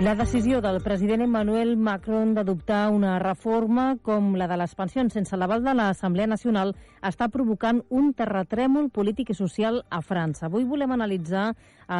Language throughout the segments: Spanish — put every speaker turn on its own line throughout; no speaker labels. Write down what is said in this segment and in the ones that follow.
La decisió del president Emmanuel Macron d'adoptar una reforma com la de les pensions sense l'aval de l'Assemblea Nacional està provocant un terratrèmol polític i social a França. Avui volem analitzar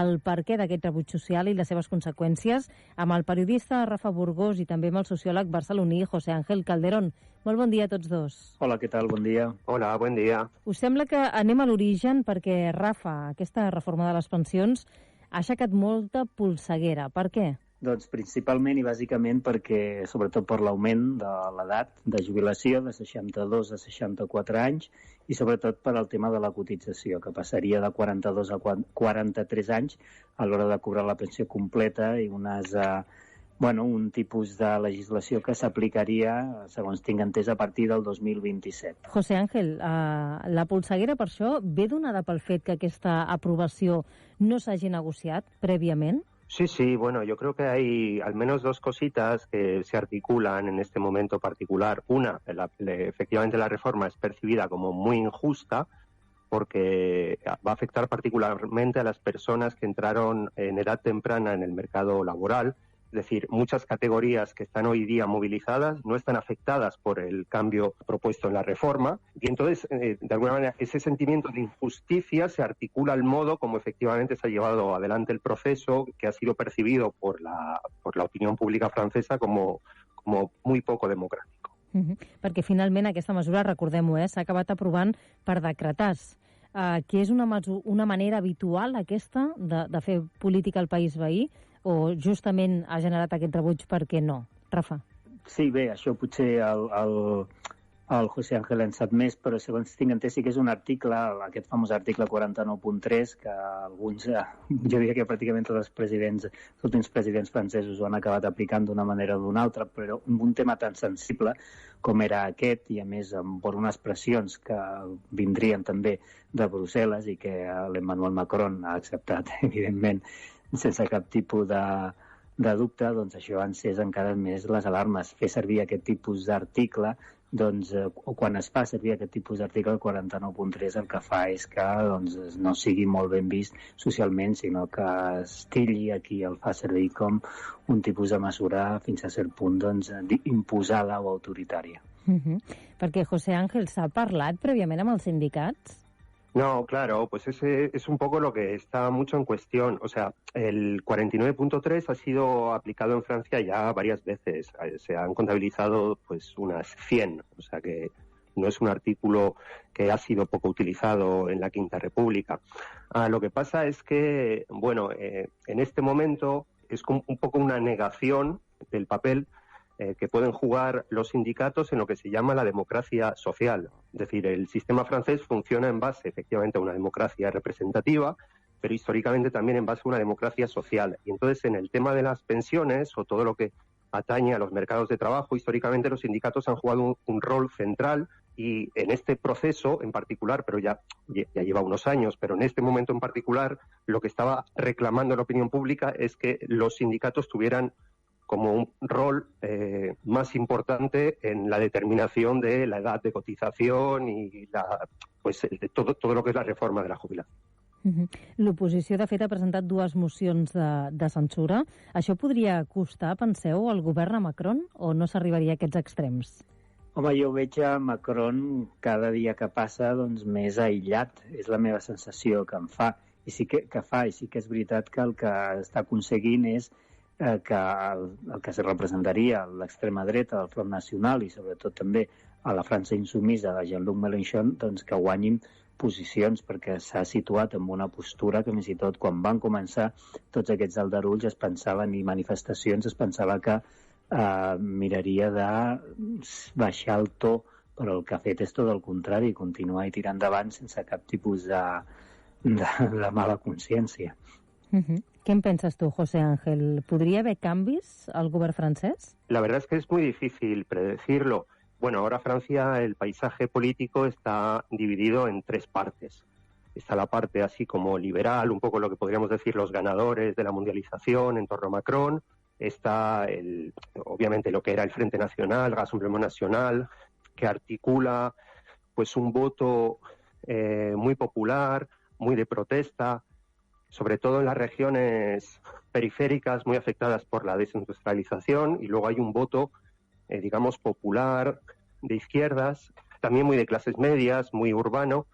el perquè d'aquest rebuig social i les seves conseqüències amb el periodista Rafa Burgos i també amb el sociòleg barceloní José Ángel Calderón. Molt bon dia a tots dos.
Hola, què tal? Bon dia.
Hola, bon dia.
Us sembla que anem a l'origen perquè, Rafa, aquesta reforma de les pensions ha aixecat molta polseguera. Per què?
Doncs principalment i bàsicament perquè, sobretot per l'augment de l'edat de jubilació de 62 a 64 anys i sobretot per al tema de la cotització, que passaria de 42 a 43 anys a l'hora de cobrar la pensió completa i un tipus de legislació que s'aplicaria, segons tinc entès, a partir del 2027.
José Ángel, la polseguera per això ve donada pel fet que aquesta aprovació no s'hagi negociat prèviament?
Sí, bueno, yo creo que hay al menos dos cositas que se articulan en este momento particular. Una, efectivamente la reforma es percibida como muy injusta porque va a afectar particularmente a las personas que entraron en edad temprana en el mercado laboral. Es decir, muchas categorías que están hoy día movilizadas no están afectadas por el cambio propuesto en la reforma y entonces, de alguna manera, ese sentimiento de injusticia se articula al modo como efectivamente se ha llevado adelante el proceso, que ha sido percibido por la opinión pública francesa como muy poco democrático.
Perquè finalment aquesta mesura, recordem-ho, s'ha acabat aprovant per decretars, que és una manera habitual aquesta de fer política al país veí, o justament ha generat aquest rebuig perquè no? Rafa.
Sí, bé, això potser el José Ángel en sap més, però segons tinc entès sí que és un article, aquest famós article 49.3, que alguns, jo diria que pràcticament tots els últims presidents francesos ho han acabat aplicant d'una manera o d'una altra, però un tema tan sensible com era aquest, i a més per unes pressions que vindrien també de Brussel·les i que l'Emmanuel Macron ha acceptat, evidentment, sense cap tipus de dubte, doncs això ha encès encara més les alarmes. Fer servir aquest tipus d'article, doncs, o quan es fa servir aquest tipus d'article, el 49.3 el que fa és que no sigui molt ben vist socialment, sinó que es tilli a qui el fa servir com un tipus de mesura fins a cert punt imposada o autoritària.
Perquè, José Ángel, s'ha parlat prèviament amb els sindicats?
No, claro, pues ese es un poco lo que está mucho en cuestión. O sea, el 49.3 ha sido aplicado en Francia ya varias veces. Se han contabilizado pues unas 100, o sea que no es un artículo que ha sido poco utilizado en la Quinta República. Lo que pasa es que, bueno, en este momento es un poco una negación del papel que pueden jugar los sindicatos en lo que se llama la democracia social. Es decir, el sistema francés funciona en base, efectivamente, a una democracia representativa, pero históricamente también en base a una democracia social. Y entonces, en el tema de las pensiones o todo lo que atañe a los mercados de trabajo, históricamente los sindicatos han jugado un rol central y en este proceso en particular, pero ya lleva unos años, pero en este momento en particular, lo que estaba reclamando la opinión pública es que los sindicatos tuvieran como un rol más importante en la determinación de la edad de cotización y todo lo que és la reforma de la jubilació.
L'oposició, de fet, ha presentat dues mocions de censura. Això podria costar, penseu, al govern a Macron o no s'arribaria a aquests extrems?
Home, jo veig a Macron cada dia que passa més aïllat. És la meva sensació que em fa. I sí que és veritat que el que està aconseguint és que el que se representaria l'extrema dreta del Front Nacional i sobretot també a la França insumisa de Jean-Luc Mélenchon, doncs que guanyin posicions, perquè s'ha situat en una postura que fins i tot quan van començar tots aquests aldarulls es pensaven, i manifestacions es pensava que miraria de baixar el to, però el que ha fet és tot el contrari, continuar i tirar endavant sense cap tipus de mala consciència.
¿Qué piensas tú, José Ángel? ¿Podría haber cambios al gobierno francés?
La verdad es que es muy difícil predecirlo. Bueno, ahora Francia, el paisaje político está dividido en tres partes. Está la parte así como liberal, un poco lo que podríamos decir los ganadores de la mundialización en torno a Macron. Está obviamente lo que era el Frente Nacional, Rassemblement National, que articula pues un voto muy popular, muy de protesta, sobre todo en las regiones periféricas muy afectadas por la desindustrialización, y luego hay un voto, digamos, popular, de izquierdas, también muy de clases medias, muy urbano,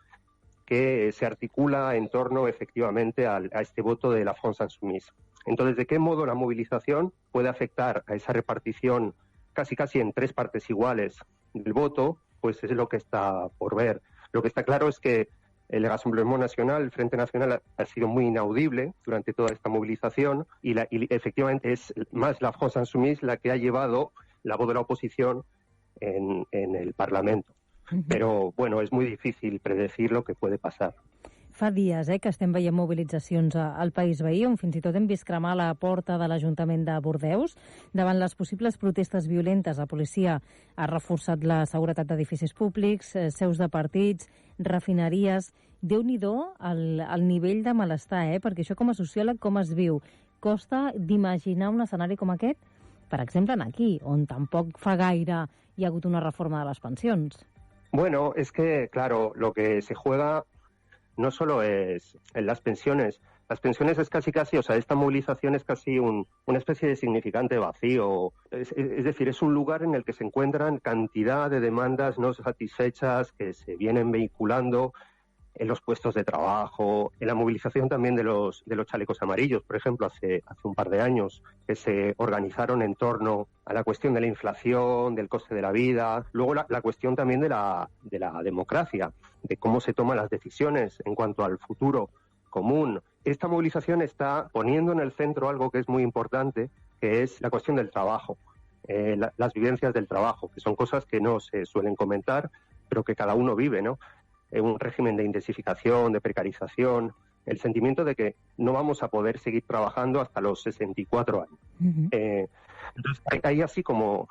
que se articula en torno efectivamente a este voto de la France Insoumise. Entonces, ¿de qué modo la movilización puede afectar a esa repartición casi en 3 partes iguales del voto? Pues es lo que está por ver. Lo que está claro es que el Rassemblement National, el Frente Nacional, ha sido muy inaudible durante toda esta movilización y efectivamente es más la France Insoumise la que ha llevado la voz de la oposición en el Parlamento. Però, bueno, és molt difícil predecir lo que puede passar.
Fa dies que estem veient mobilitzacions al país veí, on fins i tot hem vist cremar la porta de l'Ajuntament de Bordeus. Davant les possibles protestes violentes, la policia ha reforçat la seguretat d'edificis públics, seus de partits, refineries. Déu-n'hi-do el nivell de malestar, perquè això com a sociòleg com es viu? Costa d'imaginar un escenari com aquest? Per exemple, aquí, on tampoc fa gaire hi ha hagut una reforma de les pensions.
Bueno, es que, claro, lo que se juega no solo es en las pensiones. Las pensiones es casi, o sea, esta movilización es casi una especie de significante vacío. Es decir, es un lugar en el que se encuentran cantidad de demandas no satisfechas que se vienen vehiculando en los puestos de trabajo, en la movilización también de los chalecos amarillos, por ejemplo, hace un par de años, que se organizaron en torno a la cuestión de la inflación, del coste de la vida, luego la cuestión también de la democracia, de cómo se toman las decisiones en cuanto al futuro común. Esta movilización está poniendo en el centro algo que es muy importante, que es la cuestión del trabajo, las vivencias del trabajo, que son cosas que no se suelen comentar, pero que cada uno vive, ¿no? Un régimen de intensificación, de precarización, el sentimiento de que no vamos a poder seguir trabajando hasta los 64 años. Entonces, hay así como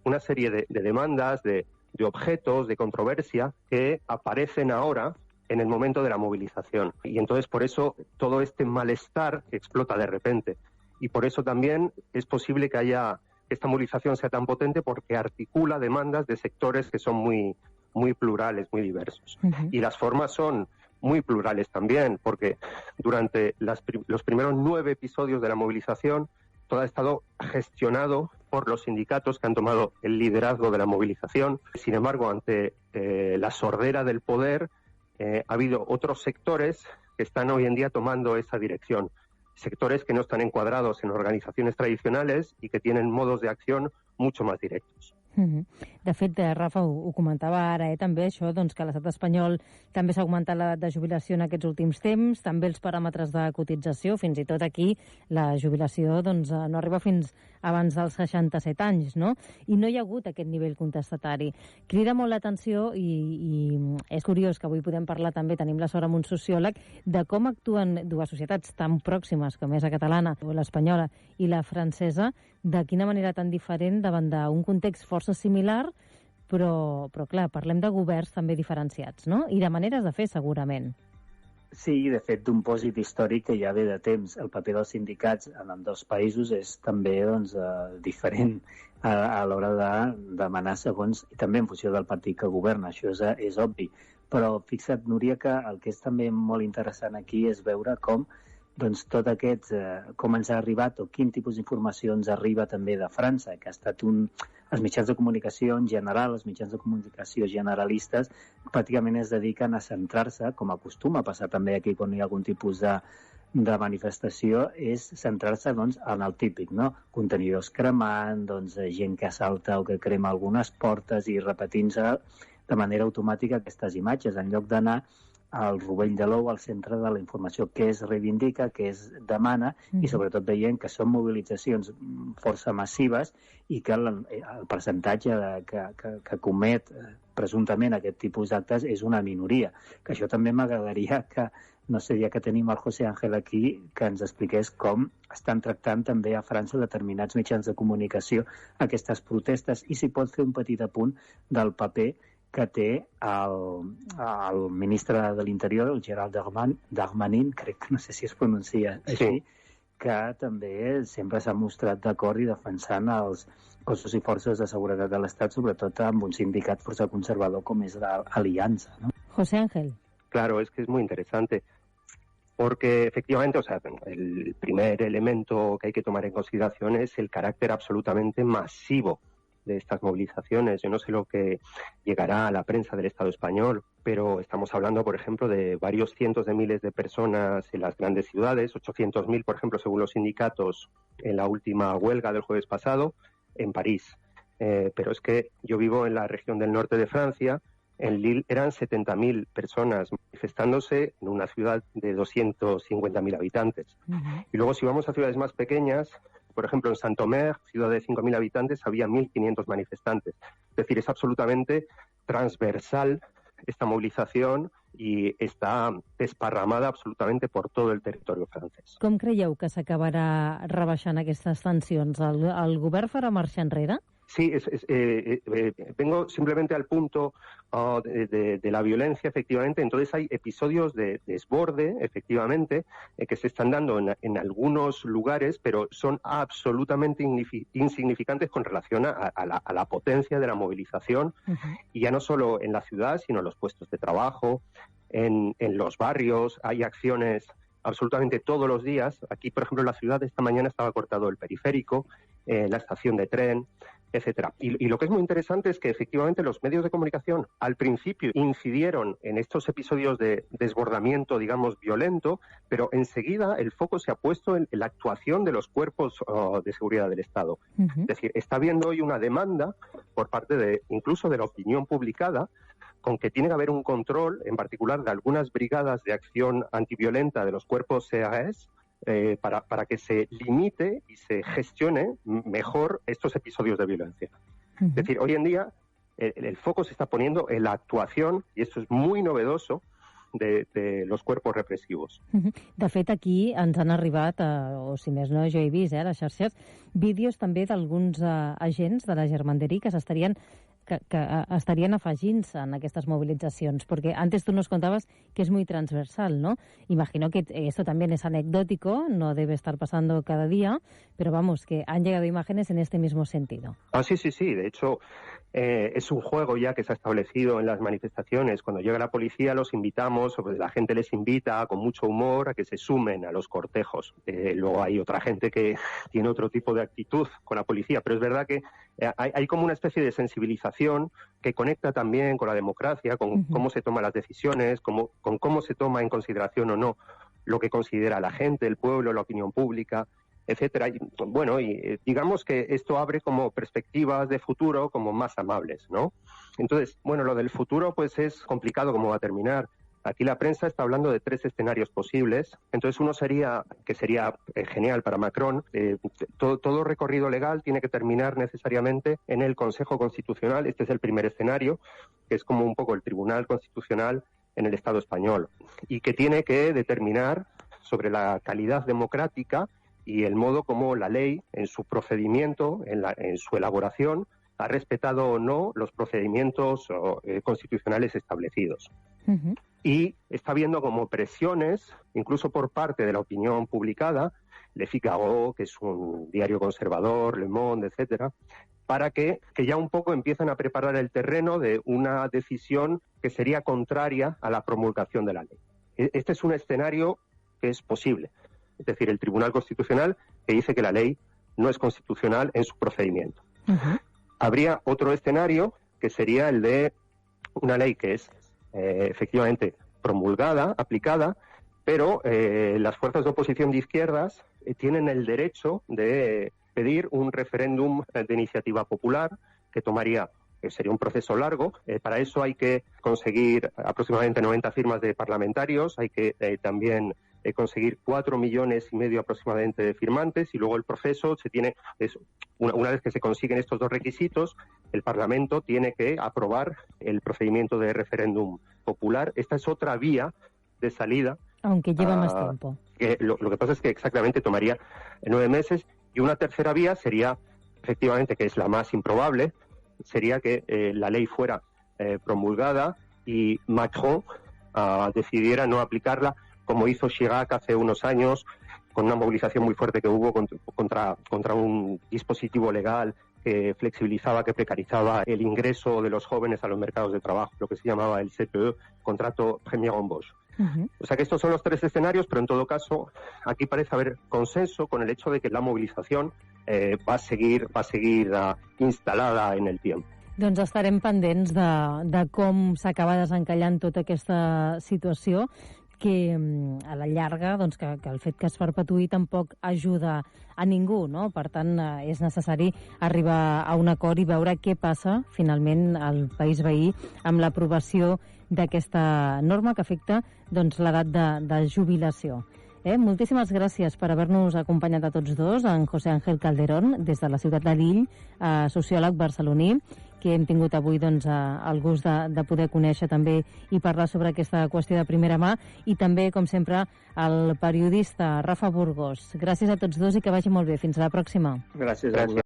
una serie de demandas, de objetos, de controversia que aparecen ahora en el momento de la movilización. Y entonces, por eso, todo este malestar explota de repente. Y por eso también es posible que esta movilización sea tan potente, porque articula demandas de sectores que son muy plurales, muy diversos. Y las formas son muy plurales también, porque durante los primeros 9 episodios de la movilización, todo ha estado gestionado por los sindicatos que han tomado el liderazgo de la movilización. Sin embargo, ante la sordera del poder, ha habido otros sectores que están hoy en día tomando esa dirección. Sectores que no están encuadrados en organizaciones tradicionales y que tienen modos de acción mucho más directos.
De fet, Rafa, ho comentava ara, també, això, doncs, que a l'estat espanyol també s'ha augmentat l'edat de jubilació en aquests últims temps, també els paràmetres de cotització, fins i tot aquí la jubilació doncs, no arriba fins abans dels 67 anys, no? I no hi ha hagut aquest nivell contestatari. Crida molt l'atenció i és curiós que avui podem parlar també, tenim la sort amb un sociòleg, de com actuen dues societats tan pròximes com és la catalana, l'espanyola i la francesa, de quina manera tan diferent davant d'un context força similar, però clar, parlem de governs també diferenciats, no? I de maneres de fer, segurament.
Sí, de fet, d'un pòsit històric que ja ve de temps. El paper dels sindicats en ambdós països és també diferent a l'hora de demanar segons, i també en funció del partit que governa, això és obvi. Però fixa't, Núria, que el que és també molt interessant aquí és veure com tot aquest, com ens ha arribat o quin tipus d'informació ens arriba també de França, que ha estat els mitjans de comunicació en general, els mitjans de comunicació generalistes, pràcticament es dediquen a centrar-se, com acostuma a passar també aquí quan hi ha algun tipus de manifestació, és centrar-se en el típic, no? Contenidors cremant, gent que assalta o que crema algunes portes i repetint-se de manera automàtica aquestes imatges, en lloc d'anar al rovell de l'ou, al centre de la informació, què es reivindica, què es demana, i sobretot veient que són mobilitzacions força massives i que el percentatge que comet presumptament aquest tipus d'actes és una minoria. Que això també m'agradaria que, no sé, ja que tenim el José Ángel aquí, que ens expliqués com estan tractant també a França determinats mitjans de comunicació aquestes protestes, i si pot fer un petit apunt del paper que té el ministre de l'Interior, el Gerald Darmanin, crec que no sé si es pronuncia així, que també sempre s'ha mostrat d'acord i defensant els cossos i forces de seguretat de l'Estat, sobretot amb un sindicat força conservador com és l'Aliança, ¿no?
José Ángel.
Claro, es que es muy interesante, porque efectivamente, o sea, el primer elemento que hay que tomar en consideración es el carácter absolutamente masivo de estas movilizaciones. Yo no sé lo que llegará a la prensa del Estado español, pero estamos hablando, por ejemplo, de varios cientos de miles de personas en las grandes ciudades, 800.000, por ejemplo, según los sindicatos, en la última huelga del jueves pasado, en París. Pero es que yo vivo en la región del norte de Francia. En Lille eran 70.000 personas manifestándose en una ciudad de 250.000 habitantes. Uh-huh. Y luego, si vamos a ciudades más pequeñas, por ejemplo, en Saint-Omer, ciudad de 5.000 habitantes, había 1.500 manifestantes. Es decir, es absolutamente transversal esta movilización i està desparramada absolutament per tot el territori francès.
Com creieu que s'acabarà rebaixant aquestes tensions? El govern farà marxa enrere?
Sí, vengo simplemente al punto de la violencia, efectivamente. Entonces hay episodios de desborde, efectivamente, que se están dando en algunos lugares, pero son absolutamente insignificantes con relación a la potencia de la movilización, uh-huh. Y ya no solo en la ciudad, sino en los puestos de trabajo, en los barrios. Hay acciones absolutamente todos los días. Aquí, por ejemplo, en la ciudad esta mañana estaba cortado el periférico, la estación de tren, etcétera. Y lo que es muy interesante es que efectivamente los medios de comunicación al principio incidieron en estos episodios de desbordamiento, digamos, violento, pero enseguida el foco se ha puesto en la actuación de los cuerpos de seguridad del Estado. Uh-huh. Es decir, está habiendo hoy una demanda por parte incluso de la opinión publicada, con que tiene que haber un control, en particular de algunas brigadas de acción antiviolenta de los cuerpos CAS, para que se limite y se gestione mejor estos episodios de violencia. Uh-huh. Es decir, hoy en día el foco se está poniendo en la actuación, y esto es muy novedoso, de los cuerpos repressivos.
De fet, aquí ens han arribat, o si més no, jo he vist a les xarxes, vídeos també d'alguns agents de la Gendarmerie que estarien afegint-se en aquestes movilitzacions, porque antes tú nos contabas que es muy transversal, ¿no? Imagino que esto también es anecdótico, no debe estar pasando cada día, pero vamos, que han llegado imágenes en este mismo sentido.
Ah, sí, de hecho es un juego ya que se ha establecido en las manifestaciones. Cuando llega la policía los invitamos, o la gente les invita con mucho humor a que se sumen a los cortejos. Luego hay otra gente que tiene otro tipo de actitud con la policía, pero es verdad que hay como una especie de sensibilización que conecta también con la democracia, con uh-huh. cómo se toman las decisiones, con cómo se toma en consideración o no lo que considera la gente, el pueblo, la opinión pública, etcétera. Y, bueno, digamos que esto abre como perspectivas de futuro como más amables, ¿no? Entonces, bueno, lo del futuro pues es complicado cómo va a terminar. Aquí la prensa está hablando de 3 escenarios posibles. Entonces uno sería genial para Macron. Todo recorrido legal tiene que terminar necesariamente en el Consejo Constitucional. Este es el primer escenario, que es como un poco el Tribunal Constitucional en el Estado español, y que tiene que determinar sobre la calidad democrática y el modo como la ley, en su procedimiento, en su elaboración, ha respetado o no los procedimientos constitucionales establecidos. Uh-huh. Y está habiendo como presiones, incluso por parte de la opinión publicada, Le Figaro, que es un diario conservador, Le Monde, etcétera, para que ya un poco empiezan a preparar el terreno de una decisión que sería contraria a la promulgación de la ley. Este es un escenario que es posible. Es decir, el Tribunal Constitucional que dice que la ley no es constitucional en su procedimiento. Uh-huh. Habría otro escenario que sería el de una ley que es efectivamente promulgada, aplicada, pero las fuerzas de oposición de izquierdas tienen el derecho de pedir un referéndum de iniciativa popular que sería un proceso largo. Para eso hay que conseguir aproximadamente 90 firmas de parlamentarios, hay que también conseguir 4,5 millones aproximadamente de firmantes, y luego el proceso una vez que se consiguen estos 2 requisitos, el Parlamento tiene que aprobar el procedimiento de referéndum popular. Esta es otra vía de salida.
Aunque lleva más tiempo.
Lo que pasa es que exactamente tomaría 9 meses, y una tercera vía sería, efectivamente, que es la más improbable, sería que la ley fuera promulgada y Macron decidiera no aplicarla, como hizo Chirac hace unos años, con una movilización muy fuerte que hubo contra un dispositivo legal que flexibilizaba, que precarizaba el ingreso de los jóvenes a los mercados de trabajo, lo que se llamaba el CPE, contrato Premier Embauche. O sea que estos son los tres escenarios, pero en todo caso aquí parece haber consenso con el hecho de que la movilización va a seguir instal·lada en el tiempo.
Doncs estarem pendents de com s'acaba desencallant tota aquesta situació, que a la llarga, doncs, que el fet que es perpetuï tampoc ajuda a ningú, no? Per tant, és necessari arribar a un acord i veure què passa finalment al país veí amb l'aprovació d'aquesta norma que afecta, doncs, l'edat de jubilació. Moltíssimes gràcies per haver-nos acompanyat a tots dos, en José Ángel Calderón, des de la ciutat de Lille, sociòleg barceloní, que hem tingut avui doncs, el gust de poder conèixer també i parlar sobre aquesta qüestió de primera mà, i també, com sempre, el periodista Rafa Burgos. Gràcies a tots dos i que vagi molt bé. Fins a la pròxima.
Gràcies a vosaltres.